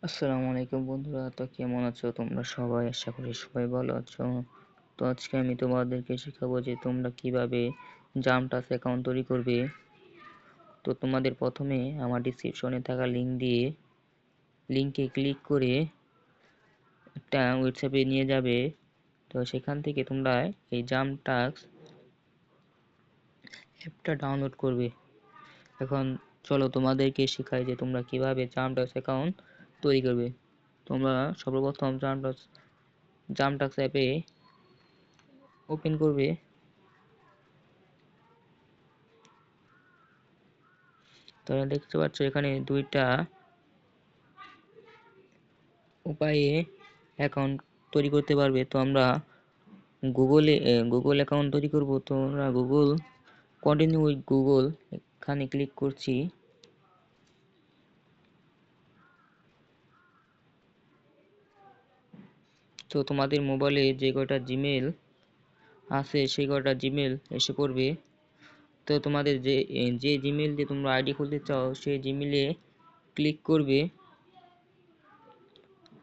আসসালামু আলাইকুম বন্ধুরা, তো কেমন আছো তোমরা সবাই? আশা করি সবাই ভালো আছো। তো আজকে আমি তোমাদেরকে শেখাবো যে তোমরা কিভাবে জাম্পটাস অ্যাকাউন্ট তৈরি করবে। তো তোমাদের প্রথমে আমার ডিসক্রিপশনে থাকা লিংকে ক্লিক করে একটা ওয়েবসাইটে নিয়ে যাবে। তো সেখান থেকে তোমরা এই জাম্পটাস অ্যাপটা ডাউনলোড করবে। এখন চলো তোমাদেরকে শেখাই যে তোমরা কিভাবে জাম্পটাস অ্যাকাউন্ট তৈরি করবে। তোমরা সর্বপ্রথম জাম্পটাস অ্যাপে ওপেন করবে। তোমরা দেখতে পাচ্ছ এখানে দুইটা উপায়ে অ্যাকাউন্ট তৈরি করতে পারবে। তো আমরা গুগল অ্যাকাউন্ট তৈরি করব। তো আমরা কন্টিনিউ উইথ গুগল এখানে ক্লিক করছি। তো তোমাদের মোবাইলে যে কয়টা জিমেল আছে সেই কয়টা জিমেল এসে পড়বে। তো তোমাদের যে জিমেল দিয়ে তোমরা আইডি খুলতে চাও সেই জিমেলে ক্লিক করবে।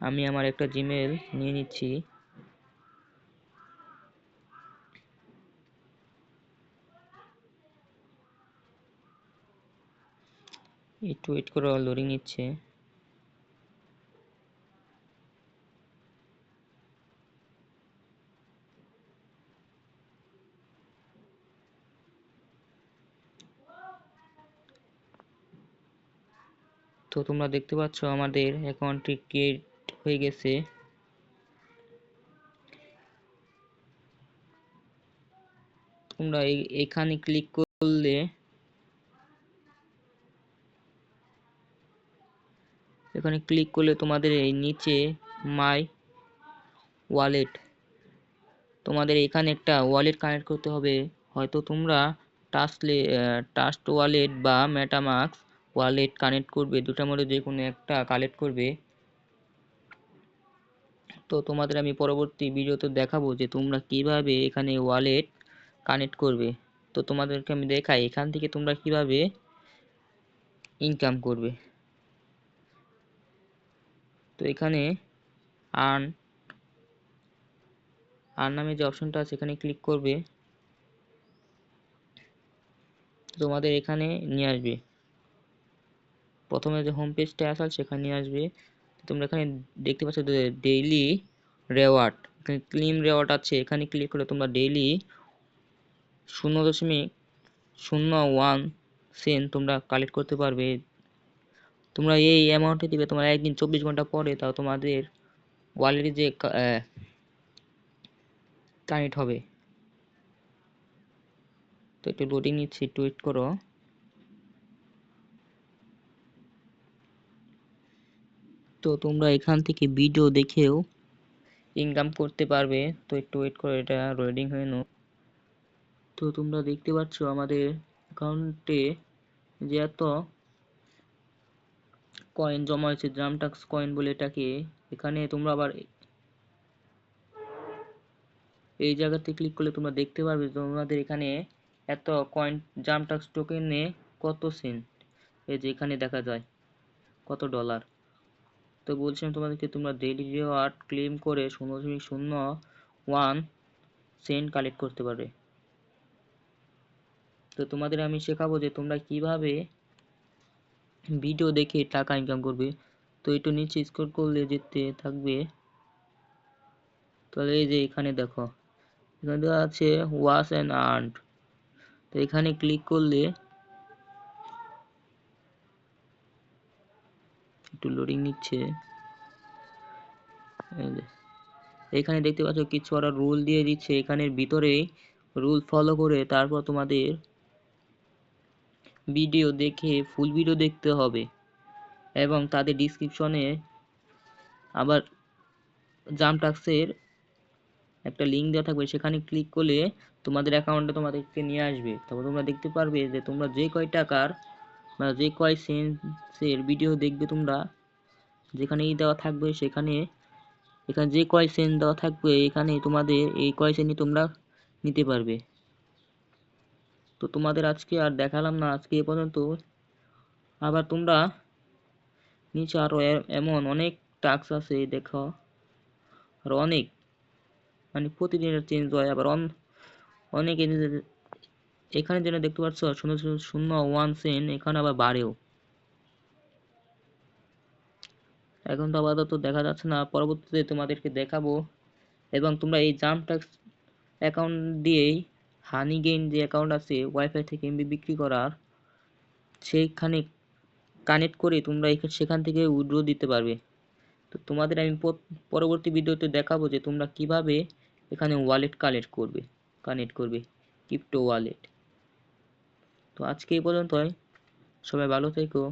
আমি আমার একটা জিমেল নিয়ে নিচ্ছি। একটু ওয়েট করো, লোডিং নিচ্ছে। তো তোমরা দেখতে পাচ্ছ আমাদের অ্যাকাউন্টটি ক্রিয়েট হয়ে গেছে। তোমরা এখানে ক্লিক করলে তোমাদের এই নিচে মাই ওয়ালেট, তোমাদের এখানে একটা ওয়ালেট কানেক্ট করতে হবে। হয়তো তোমরা ট্রাস্ট ওয়ালেট বা মেটামাস্ক ওয়ালেট কানেক্ট করবে, দুটার মধ্যে যে কোনো একটা কালেক্ট করবে। তো তোমাদের আমি পরবর্তী ভিডিওতে দেখাবো যে তোমরা কিভাবে এখানে ওয়ালেট কানেক্ট করবে। তো তোমাদেরকে আমি দেখাই এখান থেকে তোমরা কিভাবে ইনকাম করবে। তো এখানে আর্ন নামে যে অপশনটা আছে এখানে ক্লিক করবে। তোমাদের এখানে নিয়ে আসবে, প্রথমে যে হোম পেজটা আসল সেখানে নিয়ে আসবে। তোমরা এখানে দেখতে পাচ্ছ ডেইলি রেওয়ার্ড, এখানে ক্লেম রেওয়ার্ড আছে, এখানে ক্লিক করে তোমরা ডেইলি 0.01 সেন্ট তোমরা কালেক্ট করতে পারবে। তোমরা এই অ্যামাউন্টে দিবে তোমরা একদিন 24 ঘন্টা পরে, তাও তোমাদের ওয়ালেটে যে কানেক্ট হবে। তো একটু লোডিং নিচ্ছি, একটু ওয়েট করো। তো তোমরা এখান থেকে ভিডিও দেখেও ইনকাম করতে পারবে। তো একটু ওয়েট করো, এটা লোডিং হয়ে নাও। তো তোমরা দেখতে পাচ্ছ আমাদের অ্যাকাউন্টে যে এত কয়েন জমা হয়েছে, জাম্পটাস কয়েন বলে এটাকে। এখানে তোমরা আবার এই জায়গাতে ক্লিক করলে তোমরা দেখতে পারবে তোমাদের এখানে এত কয়েন জাম্পটাস টোকেনে কত সেন্ট, এই যে এখানে দেখা যায় কত ডলার। তো বলছিলাম তোমাদেরকে তোমরা ডেইলি রিওয়ার্ড ক্লেম করে 0.01 সেন্ট কালেক্ট করতে পারবে। তো তোমাদের আমি শেখাবো যে তোমরা কিভাবে ভিডিও দেখে টাকা ইনকাম করবে। তো একটু নিচে স্ক্রল করলে যেতে থাকবে। তাহলে এই যে এখানে দেখো, এখানে দেওয়া আছে ওয়াচ অ্যান্ড আর্ন। তো এখানে ক্লিক করলে একটু লোডিং নিচ্ছে। এখানে দেখতে পাচ্ছ কিছু ওরা রুল দিয়ে দিচ্ছে, এখানের ভিতরে রুল ফলো করে তারপর তোমাদের ভিডিও দেখে ফুল ভিডিও দেখতে হবে। এবং তাদের ডিসক্রিপশনে আবার জাম্পটাক্সের একটা লিঙ্ক দেওয়া থাকবে, সেখানে ক্লিক করলে তোমাদের অ্যাকাউন্টে তোমাদেরকে নিয়ে আসবে। তারপর তোমরা দেখতে পারবে যে তোমরা যে কয় টাকার বা যে কয় সেন্সের ভিডিও দেখবে, তোমরা যেখানেই দেওয়া থাকবে সেখানে এখানে যে কয় সেন্ট দেওয়া থাকবে এখানে তোমাদের এই কয় সেন্টই তোমরা নিতে পারবে। তো তোমাদের আজকে আর দেখালাম না, আজকে এ পর্যন্ত। আবার তোমরা নিচে আরো এমন অনেক টাস্ক আছে দেখো, আর অনেক মানে প্রতিদিন চেঞ্জ হয়, আবার অনেক এখানে যেটা দেখতে পাচ্ছ 0.01 সেন্ট, এখানে আবার বাড়েও। এখন তো আপাতত দেখা যাচ্ছে না, পরবর্তীতে তোমাদেরকে দেখাবো। এবং তোমরা এই জাম্প ট্যাক্স অ্যাকাউন্ট দিয়েই হানি গেইন যে অ্যাকাউন্ট আছে ওয়াইফাই থেকে এমবি বিক্রি করার, সেইখানে কানেক্ট করে তোমরা সেখান থেকে উইথড্র দিতে পারবে। তো তোমাদের আমি পরবর্তী ভিডিওতে দেখাবো যে তোমরা কিভাবে এখানে ওয়ালেট কানেক্ট করবে ক্রিপ্টো ওয়ালেট। তো আজকে এই পর্যন্তই, সবাই ভালো থেকো।